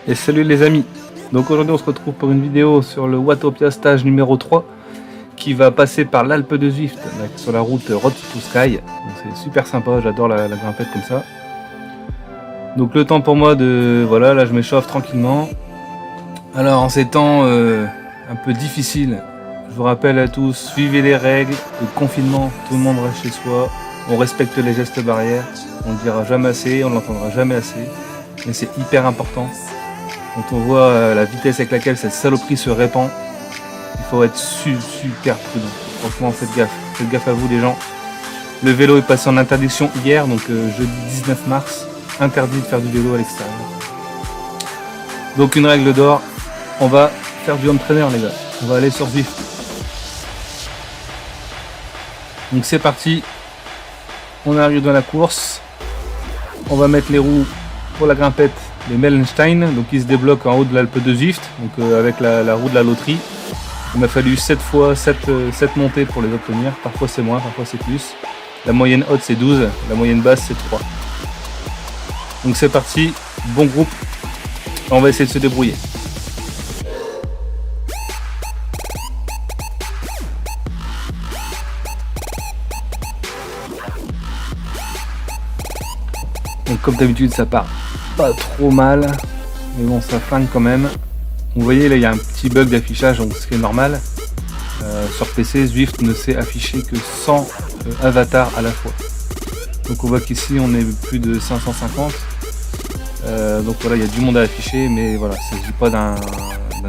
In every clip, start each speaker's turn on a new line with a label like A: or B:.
A: Et salut les amis. Donc aujourd'hui on se retrouve pour une vidéo sur le Watopia stage numéro 3 qui va passer par l'Alpe de Zwift sur la route Road to Sky. C'est super sympa, j'adore la grimpette comme ça. Donc le temps pour moi de... Voilà, là je m'échauffe tranquillement. Alors en ces temps un peu difficiles, je vous rappelle à tous, suivez les règles de confinement, tout le monde reste chez soi, on respecte les gestes barrières, on ne dira jamais assez, on ne l'entendra jamais assez, mais c'est hyper important. Quand on voit la vitesse avec laquelle cette saloperie se répand, il faut être super prudent. Franchement, faites gaffe à vous les gens. Le vélo est passé en interdiction hier, donc jeudi 19 mars, interdit de faire du vélo à l'extérieur. Donc une règle d'or, on va faire du home trainer les gars, on va aller sur Zwift. Donc c'est parti, on arrive dans la course, on va mettre les roues pour la grimpette, les Mellenstein, donc ils se débloquent en haut de l'Alpe de Zwift, donc avec la roue de la loterie. Il m'a fallu 7 montées pour les obtenir, parfois c'est moins, parfois c'est plus. La moyenne haute c'est 12, la moyenne basse c'est 3. Donc c'est parti, bon groupe, on va essayer de se débrouiller. Donc comme d'habitude ça part pas trop mal, mais bon ça flingue quand même. Vous voyez là il y a un petit bug d'affichage, donc ce qui est normal. Sur PC, Zwift ne sait afficher que 100 avatars à la fois. Donc on voit qu'ici on est plus de 550. Donc voilà, il y a du monde à afficher, mais voilà, il ne s'agit pas d'un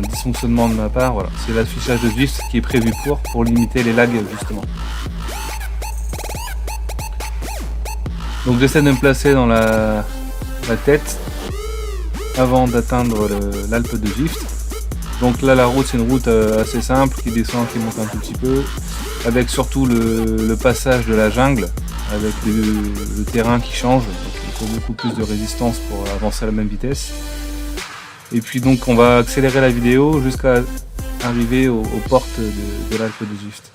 A: dysfonctionnement de ma part. Voilà, c'est l'affichage de Zwift qui est prévu pour limiter les lags justement. Donc j'essaie de me placer dans la tête avant d'atteindre l'Alpe de Zwift. Donc là la route c'est une route assez simple qui descend, qui monte un tout petit peu, avec surtout le passage de la jungle, avec le terrain qui change, donc il faut beaucoup plus de résistance pour avancer à la même vitesse. Et puis donc on va accélérer la vidéo jusqu'à arriver aux portes de l'Alpe de Zwift.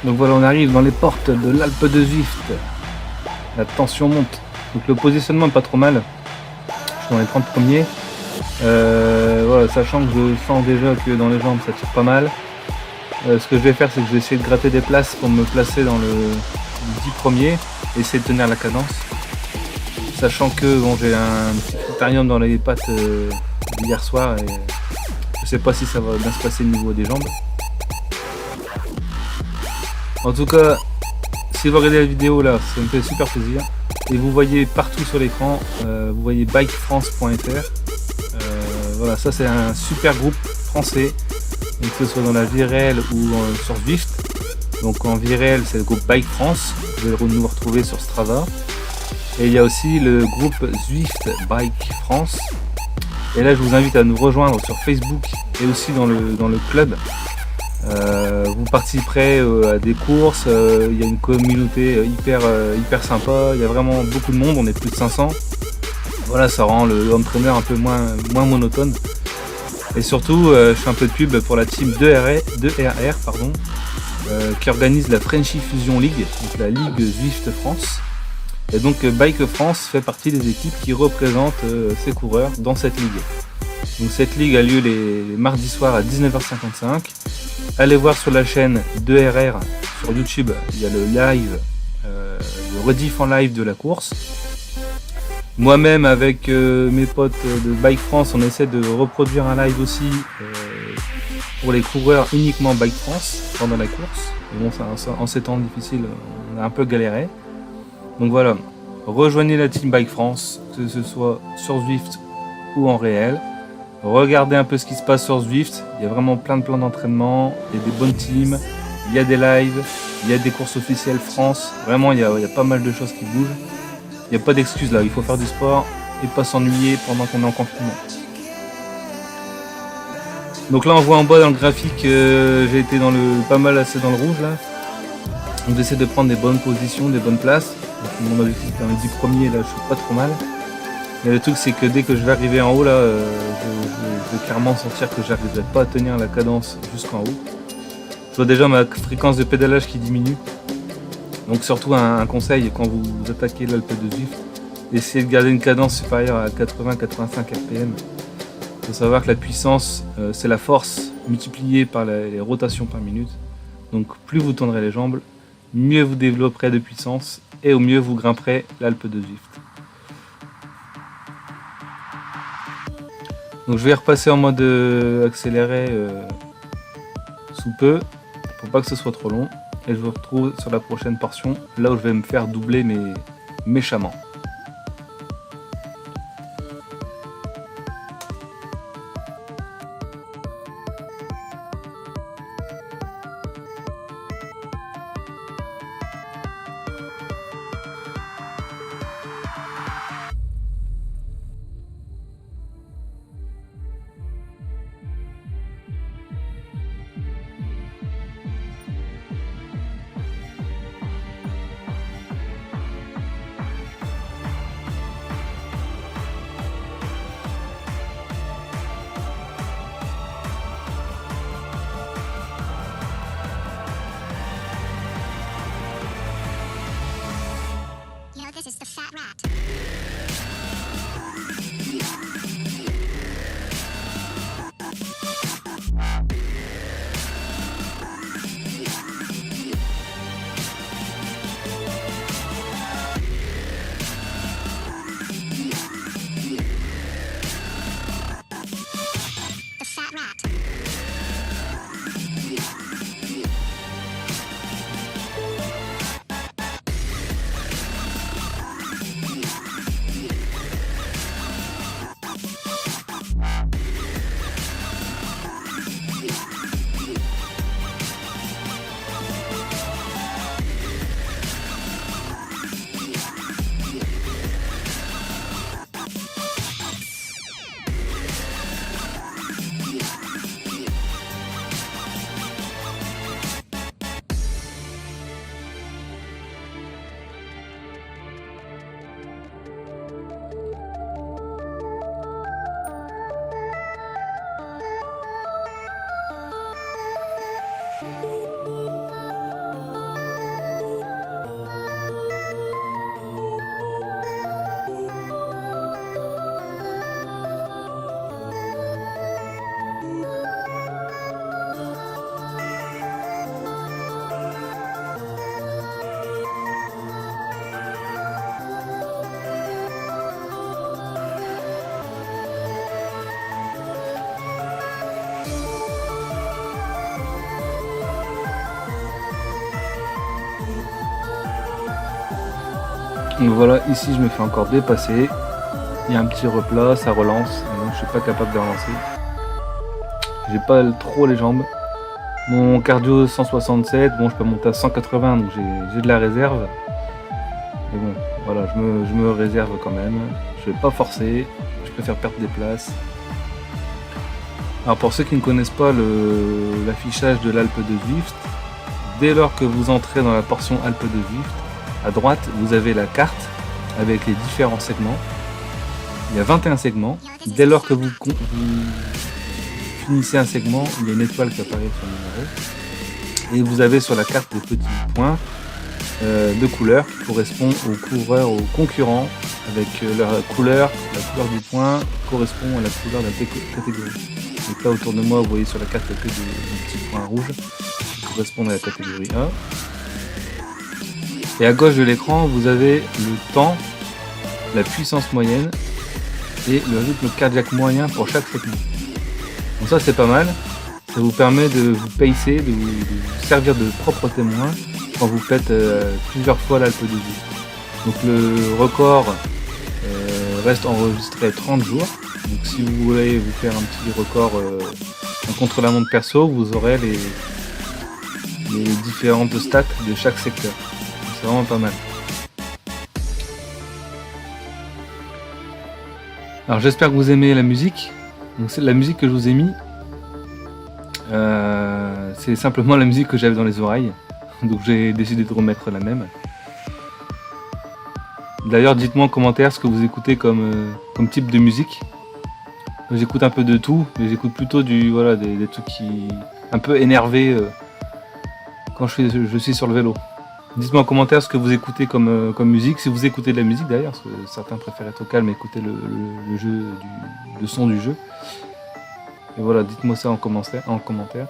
A: Donc voilà, on arrive dans les portes de l'Alpe de Zwift. La tension monte. Donc le positionnement n'est pas trop mal. Je suis dans les 30 premiers. Voilà, sachant que je sens déjà que dans les jambes ça tire pas mal. Ce que je vais faire, c'est que je vais essayer de gratter des places pour me placer dans le 10 premiers. Essayer de tenir la cadence. Sachant que bon, j'ai un petit critérium dans les pattes d'hier soir. Et je sais pas si ça va bien se passer au niveau des jambes. En tout cas, si vous regardez la vidéo là, ça me fait super plaisir. Et vous voyez partout sur l'écran, vous voyez bikefrance.fr. Voilà, ça c'est un super groupe français, donc que ce soit dans la vie réelle ou sur Zwift. Donc en vie réelle, c'est le groupe Bike France, vous allez nous retrouver sur Strava. Et il y a aussi le groupe Zwift Bike France. Et là, je vous invite à nous rejoindre sur Facebook et aussi dans le club. Vous participerez à des courses, il y a une communauté hyper sympa, il y a vraiment beaucoup de monde, on est plus de 500. Voilà, ça rend le home trainer un peu moins monotone. Et surtout, je fais un peu de pub pour la team 2RR, qui organise la Frenchy Fusion League, donc la Ligue Zwift France. Et donc Bike France fait partie des équipes qui représentent ces coureurs dans cette ligue. Donc cette ligue a lieu les mardis soirs à 19h55. Allez voir sur la chaîne 2RR sur YouTube, il y a le live, le rediff en live de la course. Moi-même avec mes potes de Bike France, on essaie de reproduire un live aussi pour les coureurs uniquement Bike France pendant la course. Mais bon, en ces temps difficiles, on a un peu galéré. Donc voilà, rejoignez la team Bike France, que ce soit sur Zwift ou en réel. Regardez un peu ce qui se passe sur Zwift, il y a vraiment plein de plans d'entraînement, il y a des bonnes teams, il y a des lives, il y a des courses officielles France. Vraiment, il y a pas mal de choses qui bougent. Il n'y a pas d'excuse là, il faut faire du sport et pas s'ennuyer pendant qu'on est en confinement. Donc là on voit en bas dans le graphique, j'ai été pas mal assez dans le rouge là. On essaie de prendre des bonnes positions, des bonnes places. Donc, mon objectif dans les 10 premiers là, je suis pas trop mal. Mais le truc c'est que dès que je vais arriver en haut là, je vais clairement sentir que j'arriverai pas à tenir la cadence jusqu'en haut. Je vois déjà ma fréquence de pédalage qui diminue. Donc surtout un conseil quand vous attaquez l'Alpe de Zwift, essayez de garder une cadence supérieure à 80-85 RPM. Il faut savoir que la puissance, c'est la force multipliée par les rotations par minute. Donc plus vous tendrez les jambes, mieux vous développerez de puissance et au mieux vous grimperez l'Alpe de Zwift. Donc je vais repasser en mode accéléré sous peu, pour pas que ce soit trop long. Et je vous retrouve sur la prochaine portion, là où je vais me faire doubler mais méchamment.
B: This is the fat rat. The fat rat.
A: Donc voilà, ici je me fais encore dépasser. Il y a un petit replat, ça relance. Et donc je suis pas capable de relancer. J'ai pas trop les jambes. Mon cardio 167, bon je peux monter à 180 donc j'ai de la réserve. Mais bon, voilà, je me réserve quand même. Je vais pas forcer, je préfère perdre des places. Alors pour ceux qui ne connaissent pas l'affichage de l'Alpe de Zwift, dès lors que vous entrez dans la portion Alpe de Zwift, à droite vous avez la carte avec les différents segments. Il y a 21 segments. Dès lors que vous finissez un segment, il y a une étoile qui apparaît sur le numéro. Et vous avez sur la carte des petits points de couleurs qui correspond aux coureurs, aux concurrents, avec leur couleur, la couleur du point correspond à la couleur de la catégorie. Donc là autour de moi, vous voyez sur la carte il y a que des petits points rouges qui correspondent à la catégorie 1. Et à gauche de l'écran, vous avez le temps, la puissance moyenne et le rythme cardiaque moyen pour chaque segment. Donc ça c'est pas mal, ça vous permet de vous pacer, de vous servir de propre témoin quand vous faites plusieurs fois l'Alpe d'Huez. Donc le record reste enregistré 30 jours. Donc si vous voulez vous faire un petit record en contre-la-montre perso, vous aurez les différentes stats de chaque secteur. C'est vraiment pas mal. Alors j'espère que vous aimez la musique. Donc c'est la musique que je vous ai mis. C'est simplement la musique que j'avais dans les oreilles. Donc j'ai décidé de remettre la même. D'ailleurs dites-moi en commentaire ce que vous écoutez comme type de musique. J'écoute un peu de tout, mais j'écoute plutôt des trucs qui un peu énervés quand je suis sur le vélo. Dites-moi en commentaire ce que vous écoutez comme musique, si vous écoutez de la musique d'ailleurs, parce que certains préfèrent être au calme et écouter le son du jeu. Et voilà, dites-moi ça en commentaire.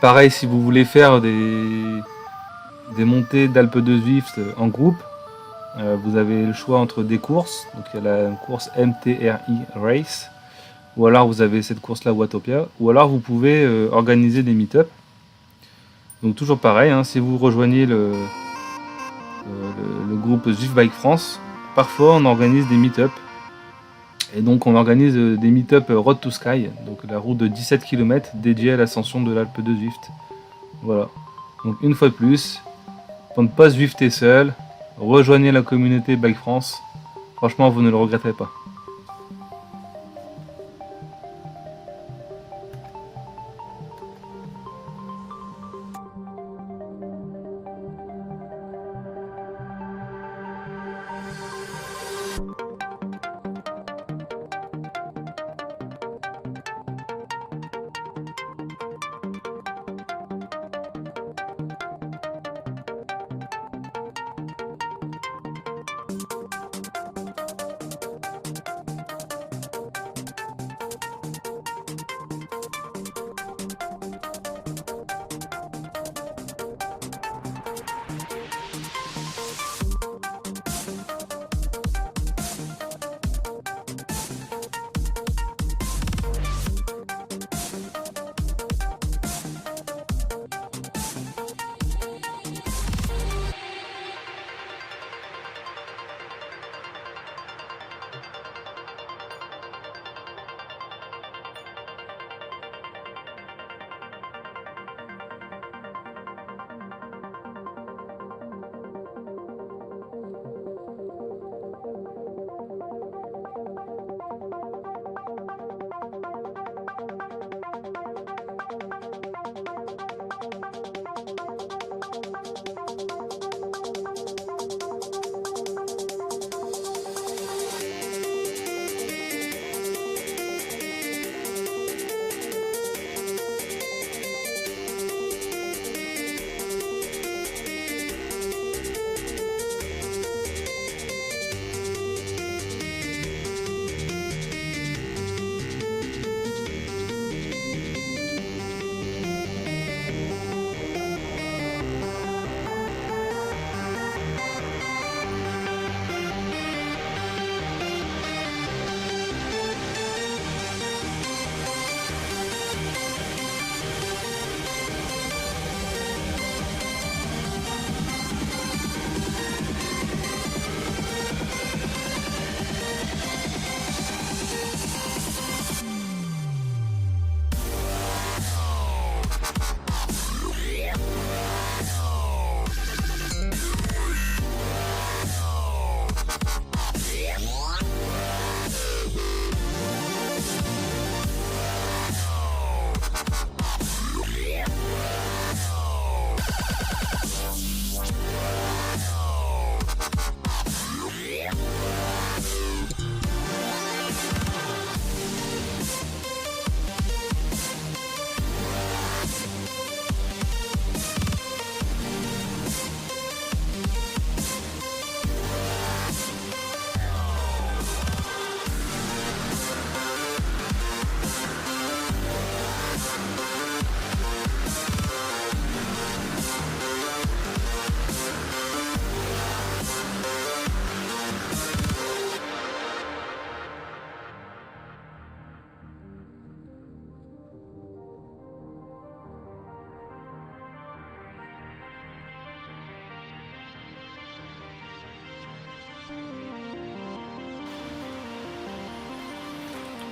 A: Pareil, si vous voulez faire des montées d'Alpe d'Huez en groupe, vous avez le choix entre des courses. Donc il y a la course MTRI Race, ou alors vous avez cette course là Watopia, ou alors vous pouvez organiser des meet-up. Donc toujours pareil, hein, si vous rejoignez le groupe Zwift Bike France, parfois on organise des meet-up. Et donc on organise des meet-up Road to Sky, donc la route de 17 km dédiée à l'ascension de l'Alpe d'Huez. Voilà. Donc une fois de plus, pour ne pas Zwifter seul, rejoignez la communauté Bike France. Franchement, vous ne le regretterez pas.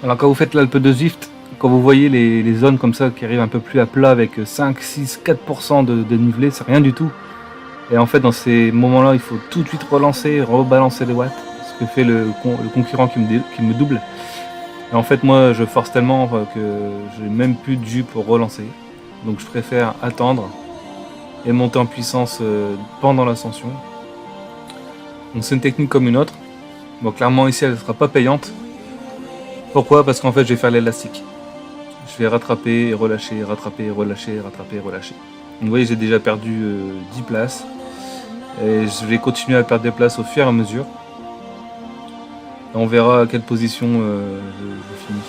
A: Alors quand vous faites l'Alpe de Zwift, quand vous voyez les zones comme ça qui arrivent un peu plus à plat avec 5, 6, 4% de dénivelé, c'est rien du tout. Et en fait dans ces moments-là, il faut tout de suite relancer, rebalancer les watts, ce que fait le concurrent qui me double. Et en fait moi je force tellement que j'ai même plus de jus pour relancer. Donc je préfère attendre et monter en puissance pendant l'ascension. Donc c'est une technique comme une autre. Bon clairement ici elle ne sera pas payante. Pourquoi? Parce qu'en fait je vais faire l'élastique. Je vais rattraper et relâcher, rattraper et relâcher, rattraper et relâcher. Donc vous voyez j'ai déjà perdu 10 places. Et je vais continuer à perdre des places au fur et à mesure. Et on verra à quelle position je finis.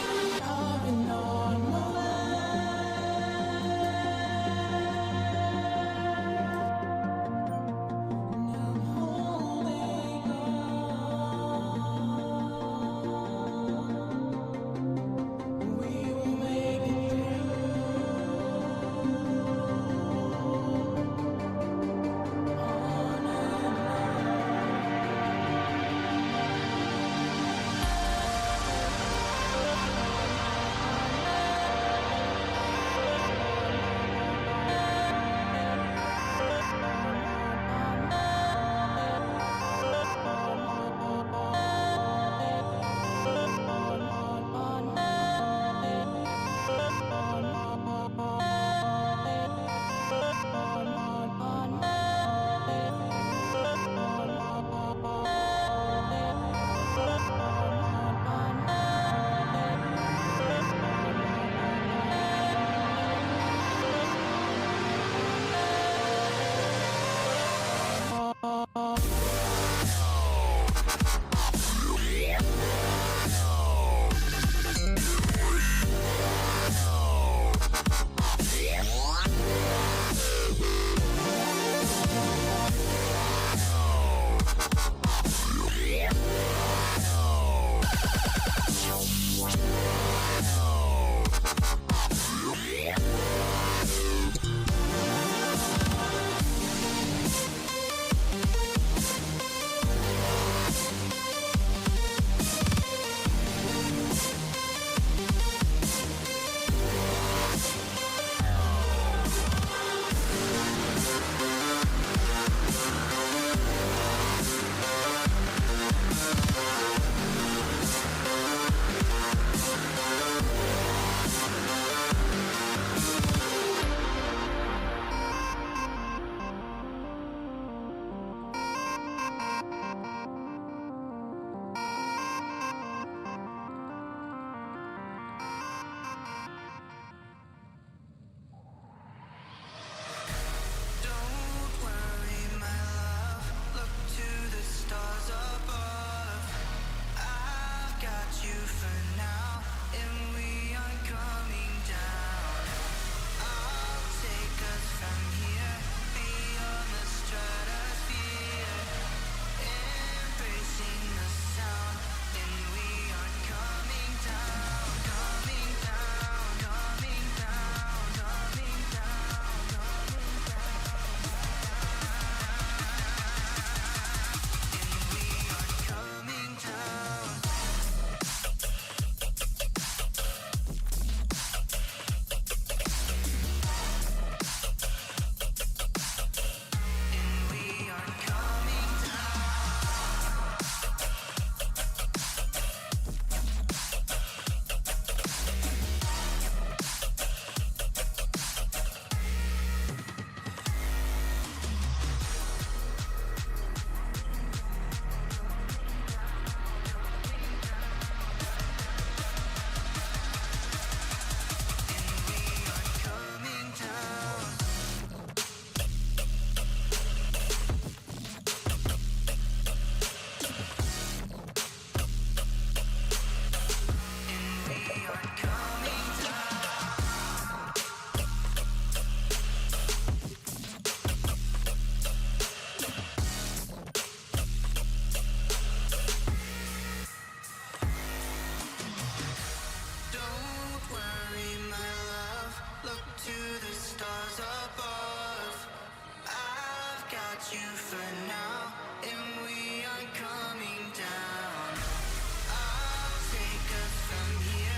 C: From here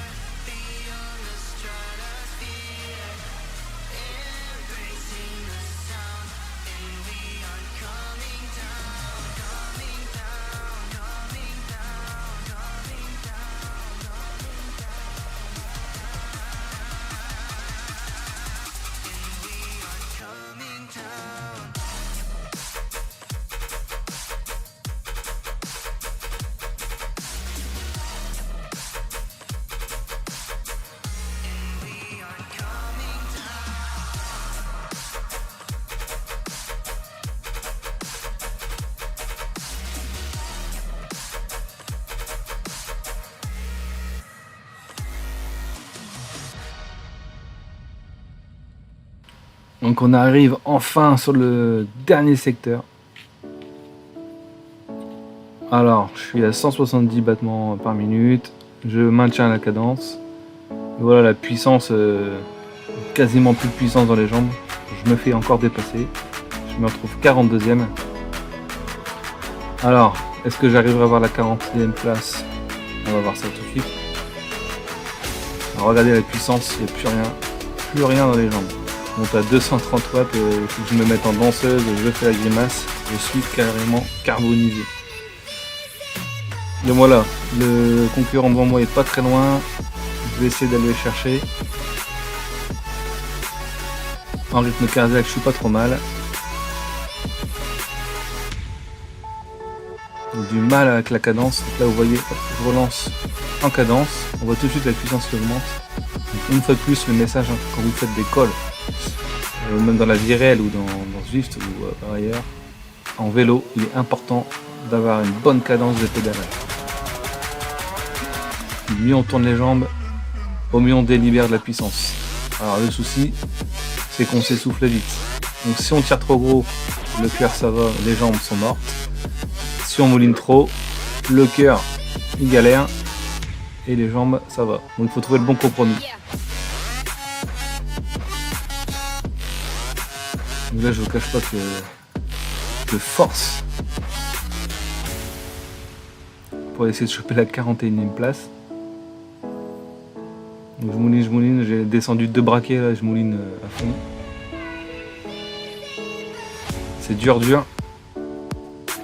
A: Donc on arrive enfin sur le dernier secteur. Alors, je suis à 170 battements par minute. Je maintiens la cadence. Et voilà la puissance, quasiment plus de puissance dans les jambes. Je me fais encore dépasser. Je me retrouve 42e. Alors, est-ce que j'arriverai à avoir la 40e place? On va voir ça tout de suite. Alors, regardez la puissance, il n'y a plus rien dans les jambes. On monte à 230 watts, il faut que je me mette en danseuse, je fais la grimace, je suis carrément carbonisé. Et voilà, le concurrent devant moi est pas très loin, je vais essayer d'aller le chercher. En rythme cardiaque, je suis pas trop mal. J'ai du mal avec la cadence, donc là vous voyez, je relance en cadence, on voit tout de suite la puissance qui augmente. Donc, une fois de plus, le message, quand vous faites des calls, même dans la vie réelle ou dans Zwift ou par ailleurs, en vélo, il est important d'avoir une bonne cadence de pédalage. Au mieux on tourne les jambes, au mieux on délibère de la puissance. Alors le souci, c'est qu'on s'essouffle vite. Donc si on tire trop gros, le cœur ça va, les jambes sont mortes. Si on mouline trop, le cœur il galère et les jambes ça va. Donc il faut trouver le bon compromis. Donc là je vous cache pas que je force pour essayer de choper la 41e place. Donc je mouline, j'ai descendu 2 braquets là, je mouline à fond. C'est dur.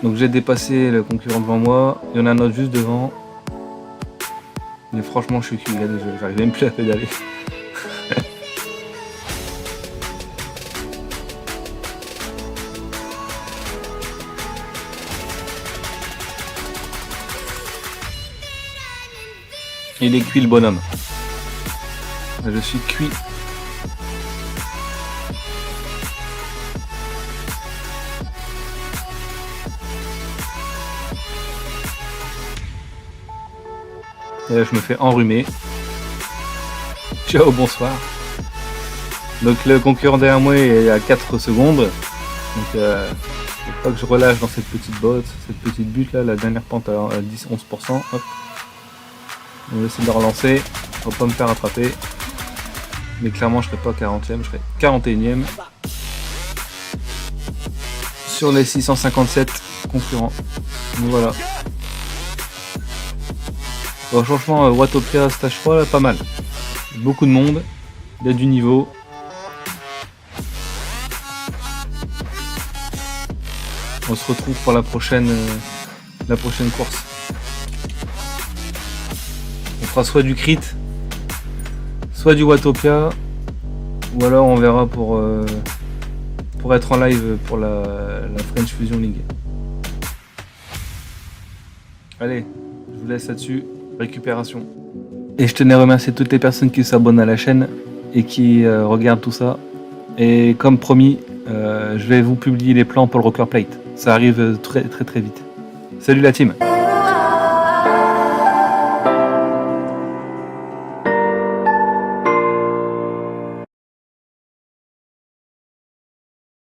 A: Donc j'ai dépassé le concurrent devant moi, il y en a un autre juste devant. Mais franchement je suis cuit, j'arrive même plus à pédaler. Il est cuit le bonhomme. Je suis cuit. Et là je me fais enrhumer. Ciao, bonsoir. Donc le concurrent derrière moi est à 4 secondes. Donc faut pas que je relâche dans cette petite botte, cette petite butte là, la dernière pente à 10-11%. Hop. On va essayer de relancer, on va pas me faire attraper. Mais clairement je serai pas 40e, je serai 41e. Sur les 657 concurrents. Donc voilà. Bon, franchement, Watopia stage 3, là, pas mal. Beaucoup de monde, il y a du niveau. On se retrouve pour la prochaine course. On fera soit du crit, soit du Watopia, ou alors on verra pour être en live pour la French Fusion League. Allez, je vous laisse là-dessus. Récupération. Et je tenais à remercier toutes les personnes qui s'abonnent à la chaîne et qui regardent tout ça. Et comme promis, je vais vous publier les plans pour le Rocker Plate. Ça arrive très vite. Salut la team!